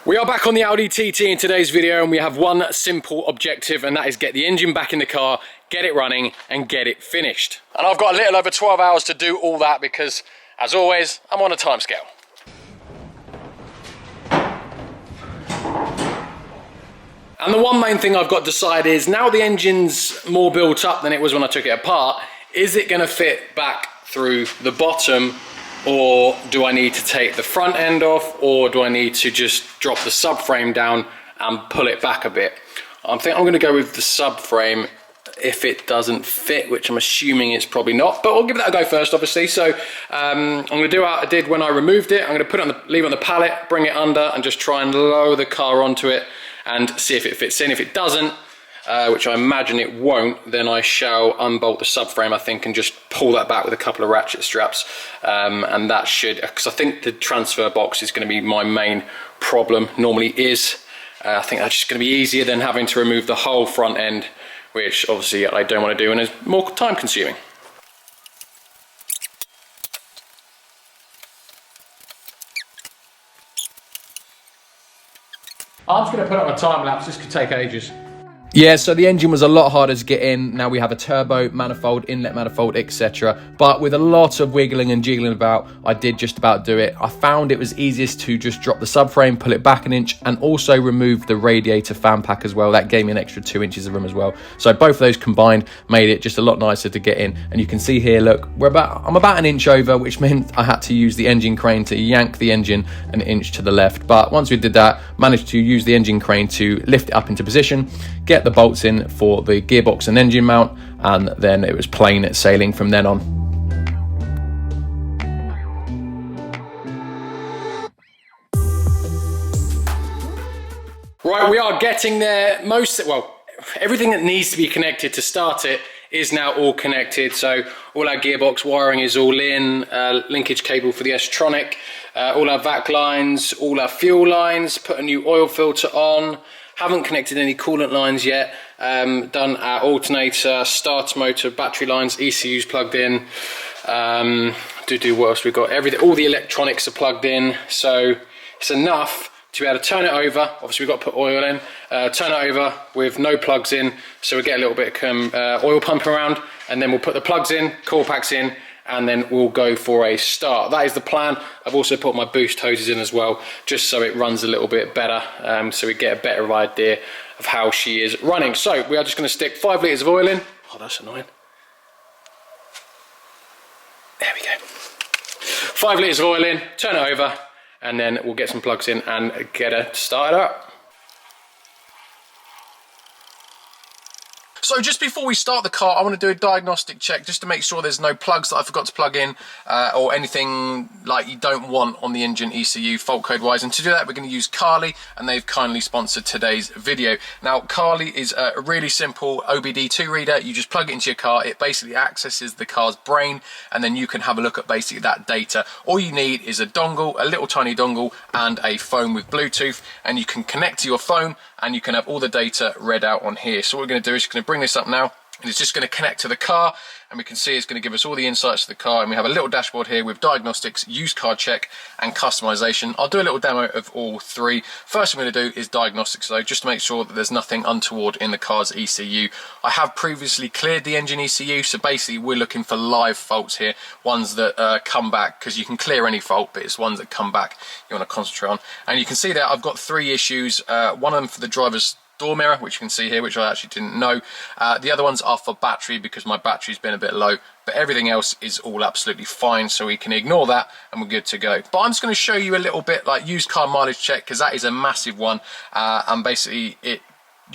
We are back on the Audi TT in today's video, and we have one simple objective, and that is get the engine back in the car, get it running and get it finished. And I've got a little over 12 hours to do all that because, as always, I'm on a time scale. And the one main thing I've got to decide is, now the engine's more built up than it was when I took it apart, is it going to fit back through the bottom, or do I need to take the front end off, or do I need to just drop the subframe down and pull it back a bit? I think I'm going to go with the subframe if it doesn't fit, which I'm assuming it's probably not, but I'll give that a go first, obviously. So I'm going to do what I did when I removed it. I'm going to put it on leave it on the pallet, bring it under, and just try and lower the car onto it and see if it fits in. If it doesn't, which I imagine it won't, then I shall unbolt the subframe, I think, and just pull that back with a couple of ratchet straps, and that should, because I think the transfer box is going to be my main problem, normally is. I think that's just going to be easier than having to remove the whole front end, which obviously I don't want to do and is more time consuming. I'm just going to put it on a time lapse, this could take ages. Yeah, so the engine was a lot harder to get in. Now we have a turbo, manifold, inlet manifold, etc. But with a lot of wiggling and jiggling about, I did just about do it. I found it was easiest to just drop the subframe, pull it back an inch, and also remove the radiator fan pack as well. That gave me an extra 2 inches of room as well. So both of those combined made it just a lot nicer to get in. And you can see here, look, I'm about an inch over, which meant I had to use the engine crane to yank the engine an inch to the left. But once we did that, managed to use the engine crane to lift it up into position, get the bolts in for the gearbox and engine mount, and then it was plain sailing from then on. Right, we are getting there. Everything that needs to be connected to start it is now all connected. So all our gearbox wiring is all in, linkage cable for the S-tronic, all our vac lines, all our fuel lines, put a new oil filter on. Haven't connected any coolant lines yet. Done our alternator, starter motor, battery lines, ECUs plugged in. What else we've got? All the electronics are plugged in, so it's enough to be able to turn it over. Obviously we've got to put oil in. Turn it over with no plugs in, so we get a little bit of oil pumping around, and then we'll put the plugs in, coil packs in, and then we'll go for a start. That is the plan. I've also put my boost hoses in as well, just so it runs a little bit better, so we get a better idea of how she is running. So we are just going to stick 5 litres of oil in. Oh, that's annoying. There we go. 5 litres of oil in, turn it over, and then we'll get some plugs in and get her started up. So just before we start the car, I want to do a diagnostic check just to make sure there's no plugs that I forgot to plug in, or anything like you don't want on the engine ECU fault code wise. And to do that, we're going to use Carly, and they've kindly sponsored today's video. Now Carly is a really simple OBD2 reader. You just plug it into your car. It basically accesses the car's brain, and then you can have a look at basically that data. All you need is a dongle, a little tiny dongle, and a phone with Bluetooth, and you can connect to your phone and you can have all the data read out on here. So what we're going to do is going to bring this up now, and it's just going to connect to the car, and we can see it's going to give us all the insights to the car. And we have a little dashboard here with diagnostics, used car check, and customization. I'll do a little demo of all three. First thing I'm going to do is diagnostics though, just to make sure that there's nothing untoward in the car's ECU. I have previously cleared the engine ECU, so basically we're looking for live faults here, ones that come back, because you can clear any fault, but it's ones that come back you want to concentrate on. And you can see that I've got 3 issues, one of them for the driver's door mirror, which you can see here, which I actually didn't know. The other ones are for battery, because my battery's been a bit low, but everything else is all absolutely fine, so we can ignore that and we're good to go. But I'm just going to show you a little bit like used car mileage check, because that is a massive one, and basically it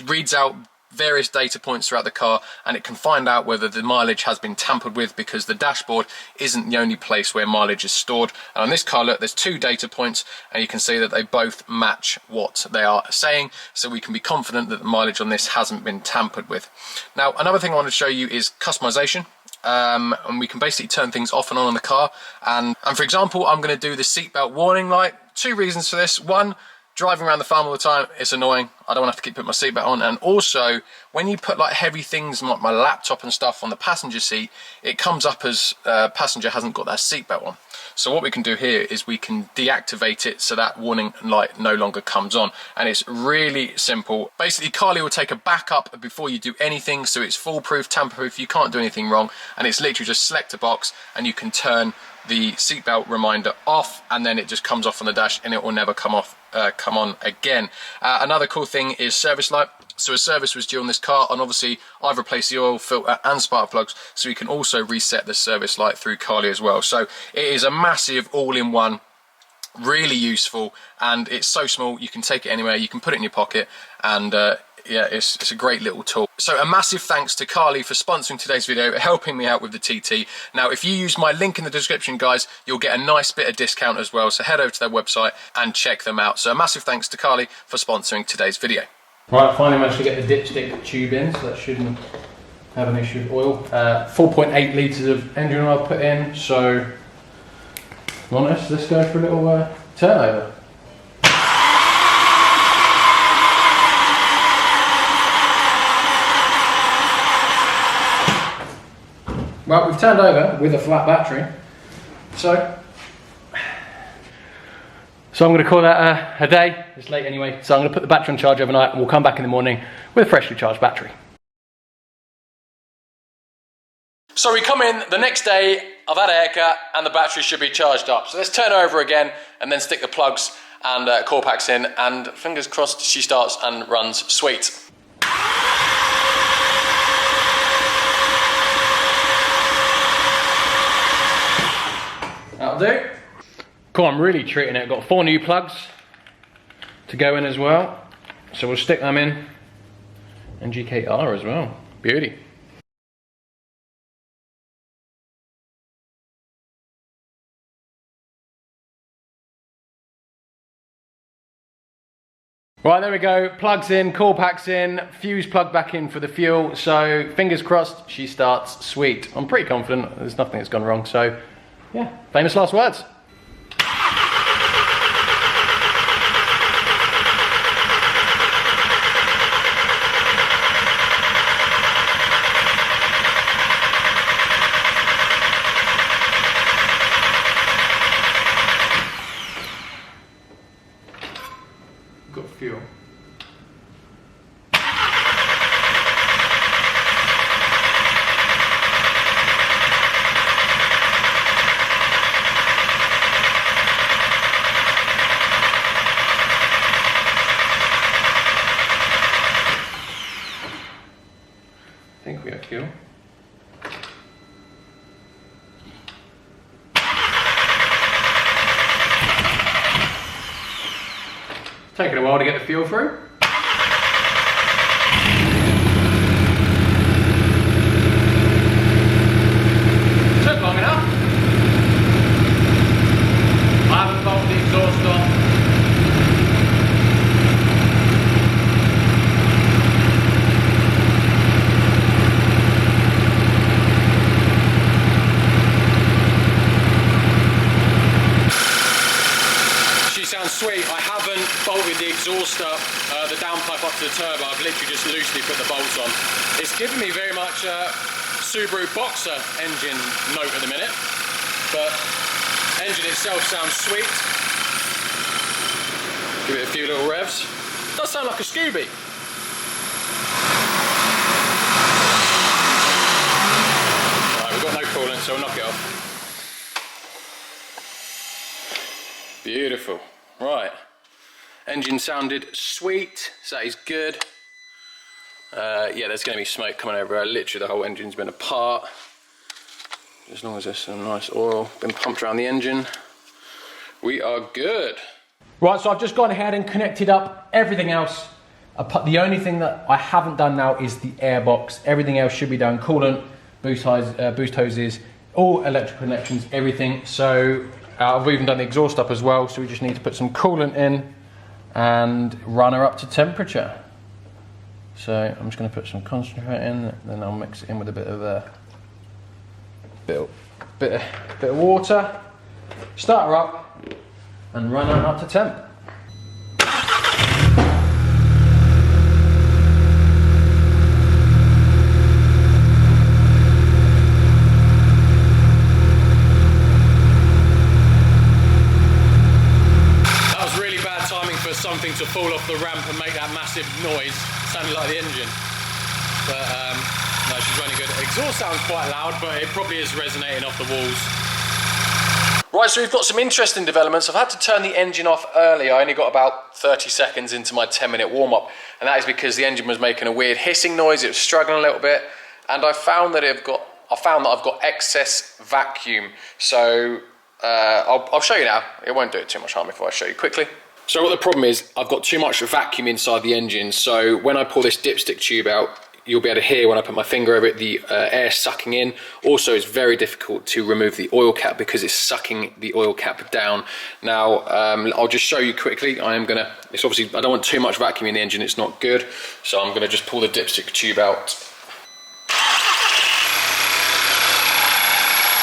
reads out various data points throughout the car, and it can find out whether the mileage has been tampered with, because the dashboard isn't the only place where mileage is stored. And on this car, look, there's 2 data points, and you can see that they both match what they are saying, so we can be confident that the mileage on this hasn't been tampered with. Now, another thing I want to show you is customization. And we can basically turn things off and on in the car, and for example, I'm going to do the seatbelt warning light. 2 reasons for this. One, driving around the farm all the time, it's annoying. I don't want to have to keep putting my seatbelt on. And also, when you put like heavy things like my laptop and stuff on the passenger seat, it comes up as passenger hasn't got their seatbelt on. So what we can do here is we can deactivate it so that warning light no longer comes on. And it's really simple. Basically, Carly will take a backup before you do anything, so it's foolproof, tamper-proof, you can't do anything wrong. And it's literally just select a box and you can turn the seatbelt reminder off, and then it just comes off on the dash and it will never come on again. Another cool thing is service light. So a service was due on this car, and obviously I've replaced the oil filter and spark plugs, so you can also reset the service light through Carly as well. So it is a massive all-in-one, really useful, and it's so small you can take it anywhere, you can put it in your pocket, and yeah, it's a great little tool. So a massive thanks to Carly for sponsoring today's video, helping me out with the TT. Now, if you use my link in the description, guys, you'll get a nice bit of discount as well. So head over to their website and check them out. So a massive thanks to Carly for sponsoring today's video. Right, finally managed to get the dipstick tube in, so that shouldn't have an issue with oil. 4.8 litres of engine oil put in, so honest, let's go for a little turnover. Well, we've turned over with a flat battery, so I'm going to call that a day. It's late anyway, so I'm going to put the battery on charge overnight and we'll come back in the morning with a freshly charged battery. So we come in the next day, I've had a haircut and the battery should be charged up. So let's turn her over again and then stick the plugs and core packs in, and fingers crossed she starts and runs sweet. That'll do. Cool, I'm really treating it. I've got 4 new plugs to go in as well. So we'll stick them in. And GKR as well. Beauty. Right, there we go. Plugs in, core packs in, fuse plug back in for the fuel. So fingers crossed she starts sweet. I'm pretty confident there's nothing that's gone wrong. So yeah, famous last words. Got fuel. I think we have fuel. Taking a while to get the fuel through. Took long enough. I haven't bolted the exhaust on. Sweet. I haven't bolted the exhaust up, the downpipe up to the turbo. I've literally just loosely put the bolts on. It's giving me very much Subaru Boxer engine note at the minute, but engine itself sounds sweet. Give it a few little revs. Does sound like a Scooby. Right, we've got no coolant, so we'll knock it off. Beautiful. Right, engine sounded sweet, so that is good. Yeah, there's going to be smoke coming over. Literally the whole engine's been apart. As long as there's some nice oil been pumped around the engine, we are good. Right, so I've just gone ahead and connected up everything else. The only thing that I haven't done now is the airbox. Everything else should be done. Coolant, boost hoses, all electrical connections, everything. So I've even done the exhaust up as well, so we just need to put some coolant in and run her up to temperature. So I'm just going to put some concentrate in, then I'll mix it in with a bit of water, start her up and run her up to temp. fall off the ramp and make that massive noise, sounding like the engine. But no, she's running good. Exhaust sounds quite loud, but it probably is resonating off the walls. Right, so we've got some interesting developments. I've had to turn the engine off earlier. I only got about 30 seconds into my 10-minute warm-up, and that is because the engine was making a weird hissing noise. It was struggling a little bit, and I found that I've got excess vacuum. So I'll show you now. It won't do it too much harm if I show you quickly. So what the problem is, I've got too much vacuum inside the engine. So when I pull this dipstick tube out, you'll be able to hear when I put my finger over it, the air sucking in. Also, it's very difficult to remove the oil cap because it's sucking the oil cap down. Now, I'll just show you quickly. It's obviously, I don't want too much vacuum in the engine, it's not good. So I'm gonna just pull the dipstick tube out.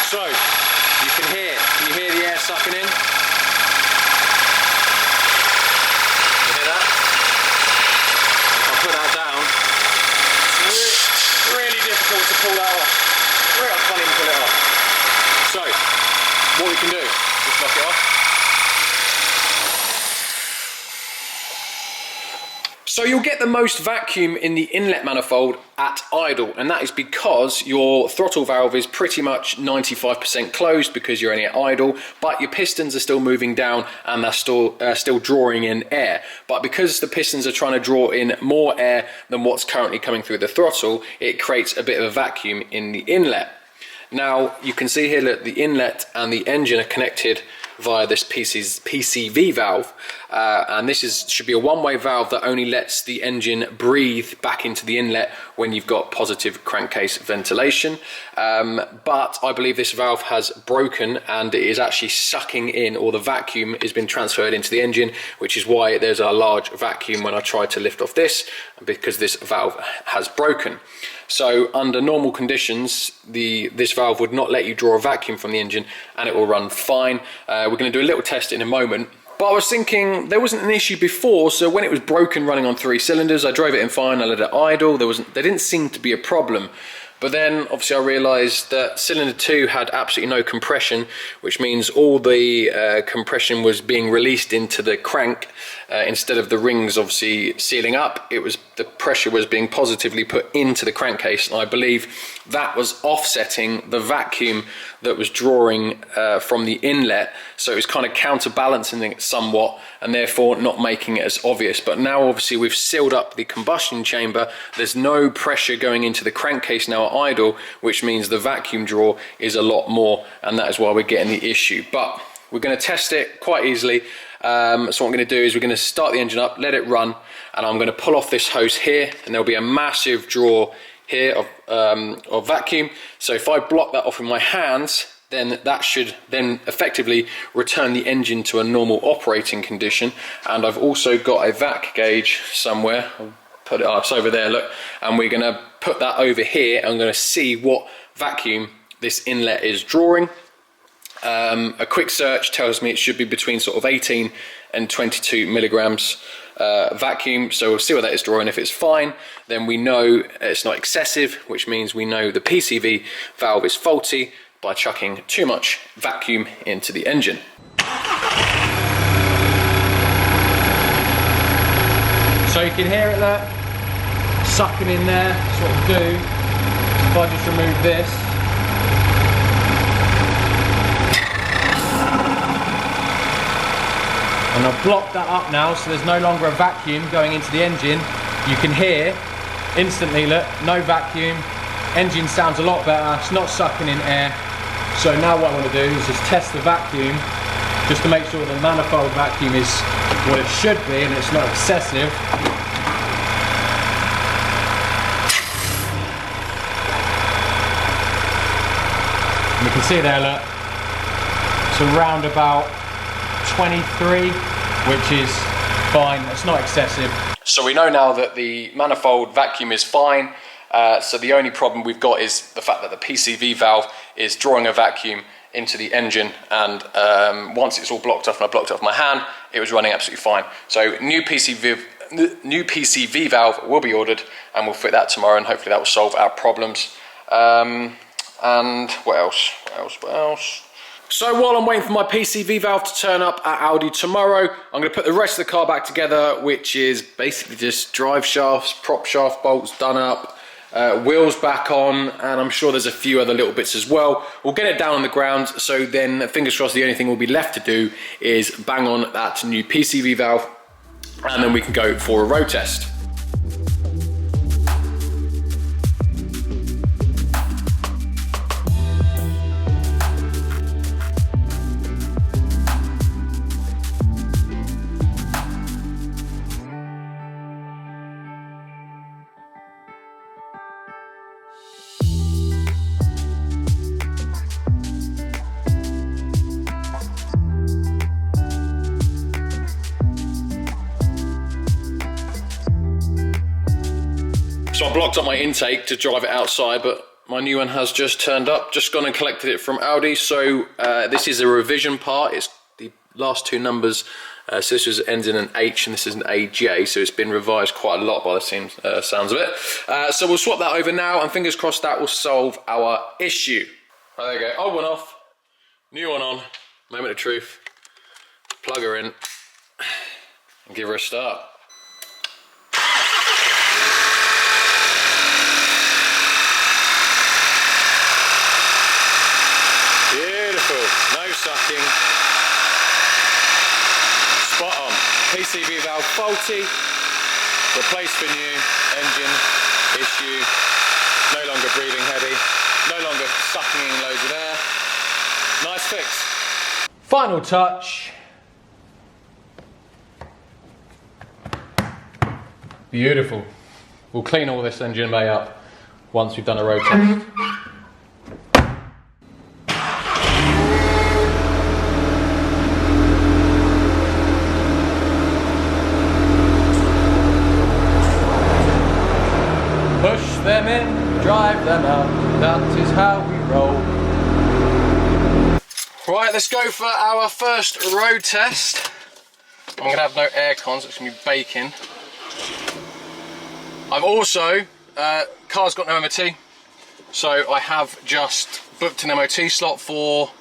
So, can you hear the air sucking in? You hear that? If I put that down, really difficult to pull that off. I can't even pull it off. So, what we can do, just knock it off. So you'll get the most vacuum in the inlet manifold at idle, and that is because your throttle valve is pretty much 95% closed because you're only at idle, but your pistons are still moving down and they're still drawing in air. But because the pistons are trying to draw in more air than what's currently coming through the throttle, it creates a bit of a vacuum in the inlet. Now you can see here that the inlet and the engine are connected via this PCV valve, and this should be a one-way valve that only lets the engine breathe back into the inlet when you've got positive crankcase ventilation. But I believe this valve has broken and it is actually sucking in, or the vacuum has been transferred into the engine, which is why there's a large vacuum when I try to lift off this, because this valve has broken. So under normal conditions, this valve would not let you draw a vacuum from the engine and it will run fine. We're going to do a little test in a moment. But I was thinking there wasn't an issue before, so when it was broken running on 3 cylinders, I drove it in fine, I let it idle, there didn't seem to be a problem. But then obviously I realised that cylinder 2 had absolutely no compression, which means all the compression was being released into the crank instead of the rings obviously sealing up. The pressure was being positively put into the crankcase, and I believe that was offsetting the vacuum that was drawing from the inlet, so it was kind of counterbalancing it somewhat and therefore not making it as obvious. But now obviously we've sealed up the combustion chamber, there's no pressure going into the crankcase now at idle, which means the vacuum draw is a lot more, and that is why we're getting the issue. But we're going to test it quite easily. So what I'm going to do is we're going to start the engine up, let it run, and I'm going to pull off this hose here, and there'll be a massive draw here of vacuum. So if I block that off with my hands, then that should then effectively return the engine to a normal operating condition. And I've also got a vac gauge somewhere. I'll put it up, it's over there, look, and we're going to put that over here. I'm going to see what vacuum this inlet is drawing. A quick search tells me it should be between sort of 18 and 22 milligrams vacuum, so we'll see what that is drawing. If it's fine, then we know it's not excessive, which means we know the PCV valve is faulty by chucking too much vacuum into the engine. So you can hear it there, sucking in there. That's what we'll do. If I just remove this, and I've blocked that up now, so there's no longer a vacuum going into the engine. You can hear instantly, look, no vacuum. Engine sounds a lot better, it's not sucking in air. So now what I want to do is just test the vacuum, just to make sure the manifold vacuum is what it should be and it's not excessive. And you can see there, look, it's around about 23, which is fine, it's not excessive. So we know now that the manifold vacuum is fine. So the only problem we've got is the fact that the PCV valve is drawing a vacuum into the engine, and once it's all blocked off and I blocked it off my hand, it was running absolutely fine. So new PCV valve will be ordered, and we'll fit that tomorrow, and hopefully that will solve our problems. And what else? So while I'm waiting for my PCV valve to turn up at Audi tomorrow, I'm going to put the rest of the car back together, which is basically just drive shafts, prop shaft bolts done up, wheels back on, and I'm sure there's a few other little bits as well. We'll get it down on the ground, so then fingers crossed the only thing will be left to do is bang on that new PCV valve, and then we can go for a road test. So I blocked up my intake to drive it outside, but my new one has just turned up. Just gone and collected it from Audi. So this is a revision part. It's the last two numbers. So this ends in an H and this is an AJ. So it's been revised quite a lot by the sounds of it. So we'll swap that over now, and fingers crossed that will solve our issue. Right, there you go. Old one off, new one on. Moment of truth. Plug her in and give her a start. No sucking. Spot on. PCV valve faulty. Replaced for new. Engine issue. No longer breathing heavy. No longer sucking in loads of air. Nice fix. Final touch. Beautiful. We'll clean all this engine bay up once we've done a road test. Push them in, drive them out, that is how we roll. Right, let's go for our first road test. I'm going to have no aircon, so it's going to be baking. I've also, car's got no MOT, so I have just booked an MOT slot for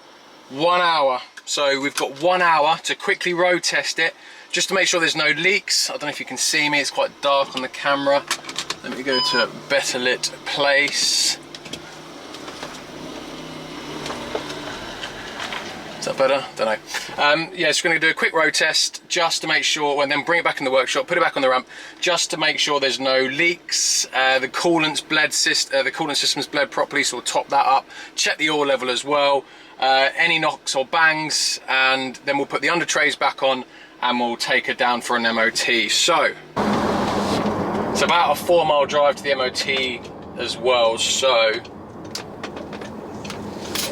1 hour. So we've got 1 hour to quickly road test it, just to make sure there's no leaks. I don't know if you can see me, it's quite dark on the camera. Let me go to a better lit place. Is that better? Don't know. Yeah, so we're going to do a quick road test just to make sure, and then bring it back in the workshop, put it back on the ramp, just to make sure there's no leaks. The coolant system's bled properly, so we'll top that up. Check the oil level as well. Any knocks or bangs, and then we'll put the under trays back on, and we'll take her down for an MOT. So it's about a 4 mile drive to the MOT as well, so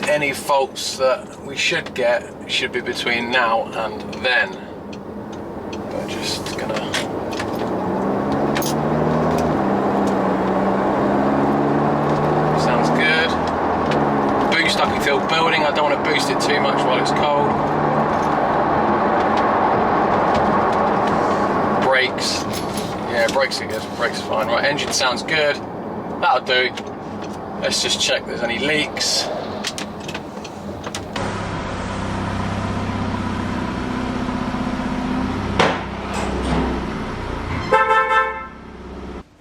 any faults that we should get should be between now and then. But just gonna... Sounds good. Boost I can feel building, I don't want to boost it too much while it's cold. Brakes. Yeah, brakes are good. Brakes are fine. Right, engine sounds good. That'll do. Let's just check there's any leaks.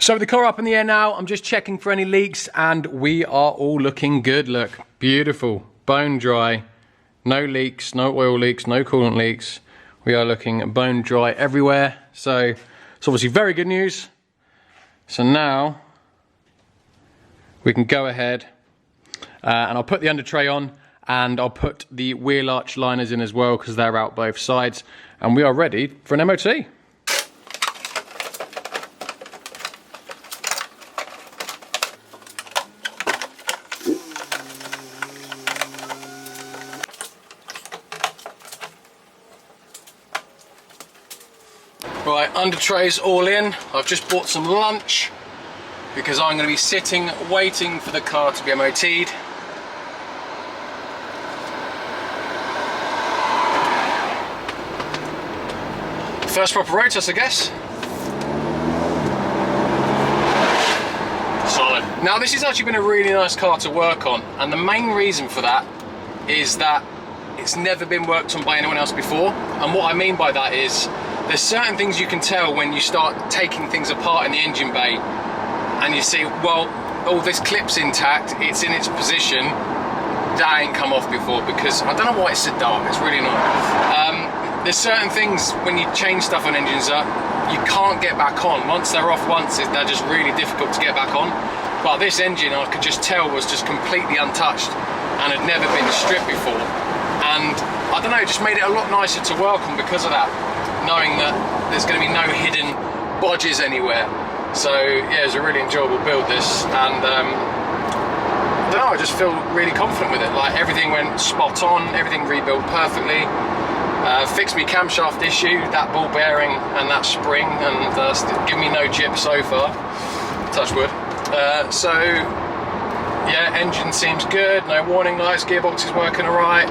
So with the car up in the air now, I'm just checking for any leaks, and we are all looking good. Look, beautiful, bone dry, no leaks, no oil leaks, no coolant leaks. We are looking bone dry everywhere. So it's obviously very good news. So now we can go ahead and I'll put the under tray on, and I'll put the wheel arch liners in as well because they're out both sides, and we are ready for an MOT. Right, under trays all in. I've just bought some lunch because I'm going to be sitting waiting for the car to be MOT'd. First proper road test, I guess. Solid. Now this has actually been a really nice car to work on, and the main reason for that is that it's never been worked on by anyone else before. And what I mean by that is, there's certain things you can tell when you start taking things apart in the engine bay and you see, well, oh, this clip's intact, it's in its position, that ain't come off before, because I don't know why it's so dark, it's really annoying. There's certain things when you change stuff on engines that you can't get back on. Once they're off once, they're just really difficult to get back on. But this engine, I could just tell, was just completely untouched and had never been stripped before. And I don't know, it just made it a lot nicer to work on because of that, knowing that there's going to be no hidden bodges anywhere. So yeah, it was a really enjoyable build, this, and I don't know, I just feel really confident with it. Like, everything went spot on, everything rebuilt perfectly. Fixed me camshaft issue, that ball bearing and that spring, and give me no jip so far, touch wood. So yeah, engine seems good, no warning lights, gearbox is working alright,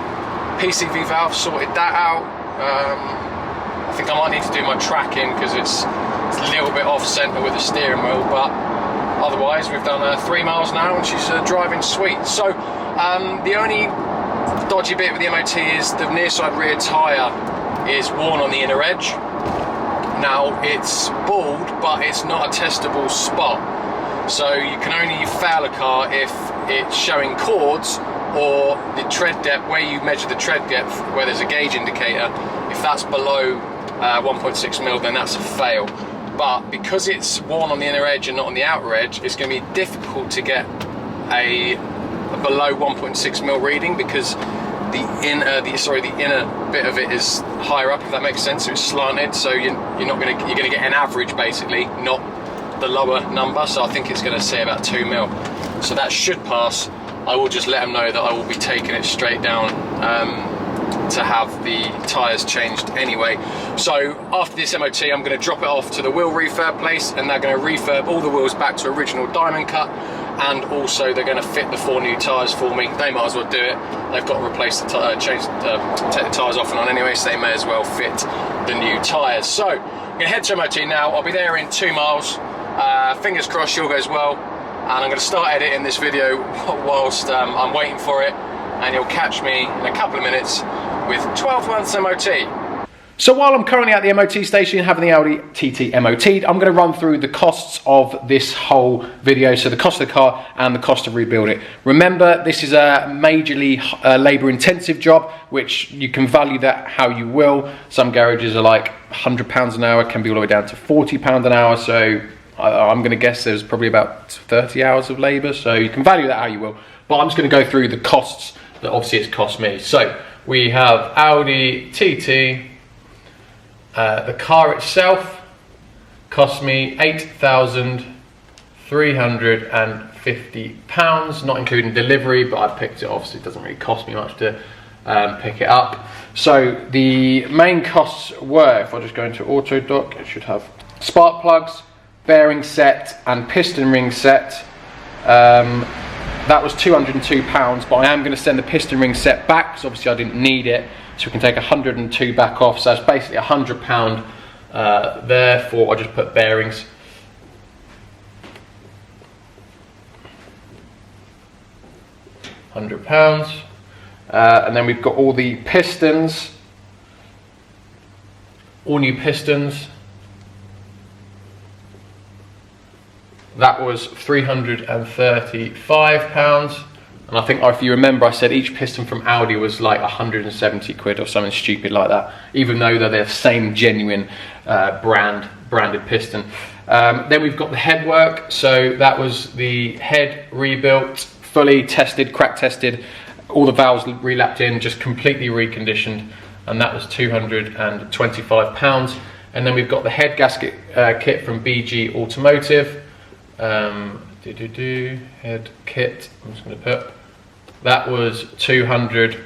PCV valve sorted that out. I think I might need to do my tracking because it's a little bit off centre with the steering wheel, but otherwise we've done 3 miles now and she's driving sweet. So the only dodgy bit with the MOT is the near side rear tyre is worn on the inner edge. Now, it's bald, but it's not a testable spot, so you can only fail a car if it's showing cords or the tread depth, where you measure the tread depth, where there's a gauge indicator. If that's below 1.6 mil, then that's a fail. But because it's worn on the inner edge and not on the outer edge, it's going to be difficult to get a below 1.6 mil reading, because the inner bit of it is higher up, if that makes sense. So it's slanted, so you're going to get an average basically, not the lower number. So I think it's going to say about 2 mil. So that should pass. I will just let them know that I will be taking it straight down to have the tyres changed anyway. So after this MOT, I'm going to drop it off to the wheel refurb place, and they're going to refurb all the wheels back to original diamond cut, and also they're going to fit the 4 new tyres for me. They might as well do it. They've got to replace the take the tyres off and on anyway, so they may as well fit the new tyres. So I'm going to head to MOT now. I'll be there in 2 miles. Fingers crossed all goes well, and I'm going to start editing this video whilst I'm waiting for it, and you'll catch me in a couple of minutes with 12 months MOT. So while I'm currently at the MOT station having the Audi TT MOT'd, I'm going to run through the costs of this whole video, so the cost of the car and the cost to rebuild it. Remember, this is a majorly labour intensive job, which you can value that how you will. Some garages are like £100 an hour, can be all the way down to £40 an hour, so I'm going to guess there's probably about 30 hours of labour, so you can value that how you will. But I'm just going to go through the costs that obviously it's cost me. So we have Audi TT. The car itself cost me £8,350, not including delivery, but I picked it off, so it doesn't really cost me much to pick it up. So the main costs were, if I just go into auto dock, it should have spark plugs, bearing set and piston ring set. That was £202, but I am going to send the piston ring set back because obviously I didn't need it, so we can take 102 back off. So it's basically £100 therefore I just put bearings. £100, and then we've got all the pistons, all new pistons. That was £335, and I think if you remember I said each piston from Audi was like 170 quid or something stupid like that, even though they're the same genuine branded piston. Then we've got the headwork, so that was the head rebuilt, fully tested, crack tested, all the valves relapped in, just completely reconditioned, and that was £225. And then we've got the head gasket kit from BG Automotive. Head kit, I'm just going to put, that was £200,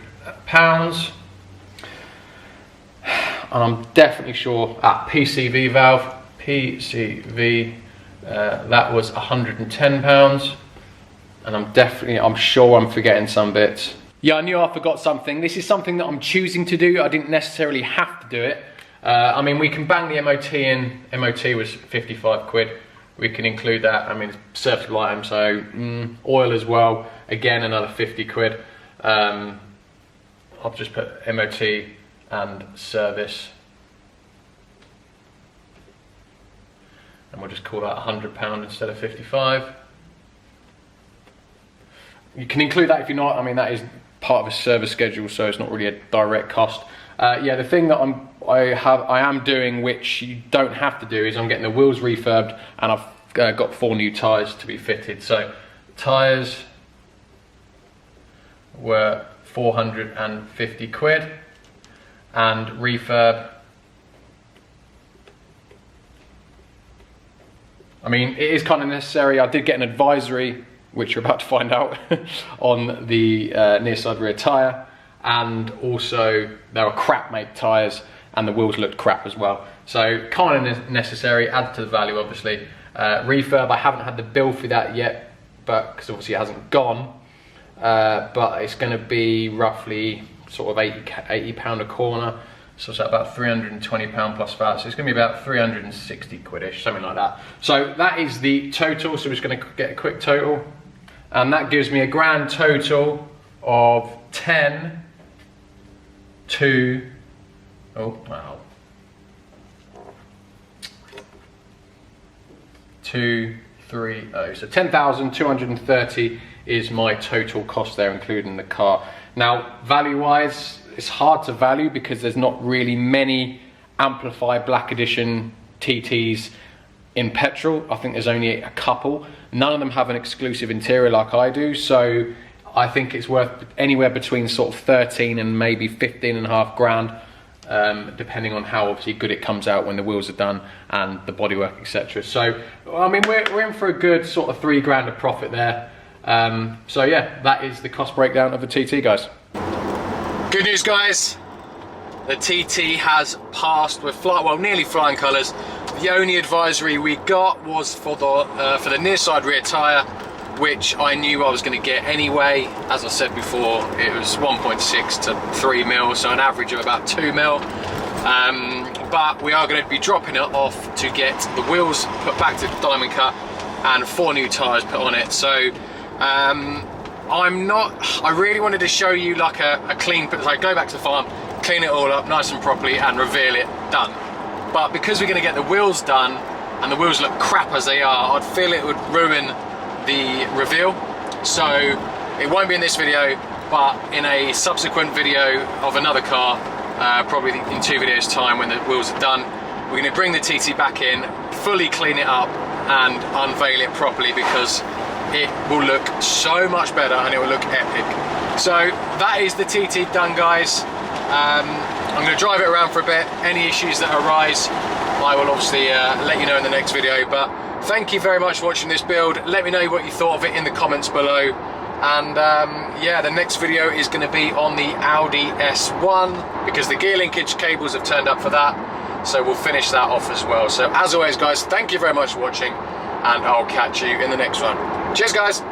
and I'm definitely sure PCV valve, that was £110, and I'm sure I'm forgetting some bits. Yeah, I knew I forgot something. This is something that I'm choosing to do. I didn't necessarily have to do it. I mean, we can bang the MOT in. MOT was 55 quid. We can include that. I mean, it's serviceable item, so oil as well, again another 50 quid. I'll just put MOT and service, and we'll just call that £100 instead of 55. You can include that if you're not. I mean, that is part of a service schedule, so it's not really a direct cost. Yeah, the thing that I am doing, which you don't have to do, is I'm getting the wheels refurbed, and I've got 4 new tyres to be fitted. So tyres were 450 quid, and refurb, I mean, it is kind of necessary. I did get an advisory, which you're about to find out, on the near side rear tyre, and also there are crap make tyres, and the wheels looked crap as well. So kind of necessary, adds to the value obviously. Refurb, I haven't had the bill for that yet, but because obviously it hasn't gone, but it's going to be roughly sort of £80 a corner, so it's about £320 plus VAT, so it's going to be about 360 quid-ish, something like that. So that is the total, so we're just going to get a quick total, and that gives me a grand total of 10 to, oh wow, 230, so 10,230 is my total cost there, including the car. Now, value-wise, it's hard to value because there's not really many Amplify Black Edition TTs in petrol. I think there's only a couple. None of them have an exclusive interior like I do, so I think it's worth anywhere between sort of 13 and maybe 15.5 grand, depending on how obviously good it comes out when the wheels are done and the bodywork, etc. So, I mean, we're in for a good sort of 3 grand of profit there. So yeah, that is the cost breakdown of the TT, guys. Good news, guys. The TT has passed with nearly flying colours. The only advisory we got was for the near side rear tyre, which I knew I was going to get anyway. As I said before, it was 1.6 to 3 mil, so an average of about 2 mil. But we are going to be dropping it off to get the wheels put back to diamond cut and 4 new tyres put on it. So I really wanted to show you like a clean, like go back to the farm, clean it all up nice and properly and reveal it done. But because we're going to get the wheels done and the wheels look crap as they are, I'd feel it would ruin the reveal. So it won't be in this video, but in a subsequent video of another car, probably in 2 videos time when the wheels are done, we're going to bring the TT back in, fully clean it up and unveil it properly, because it will look so much better and it will look epic. So that is the TT done, guys. I'm going to drive it around for a bit. Any issues that arise, I will obviously let you know in the next video. But thank you very much for watching this build. Let me know what you thought of it in the comments below. And yeah, the next video is going to be on the Audi S1, because the gear linkage cables have turned up for that. So we'll finish that off as well. So as always, guys, thank you very much for watching, and I'll catch you in the next one. Cheers, guys.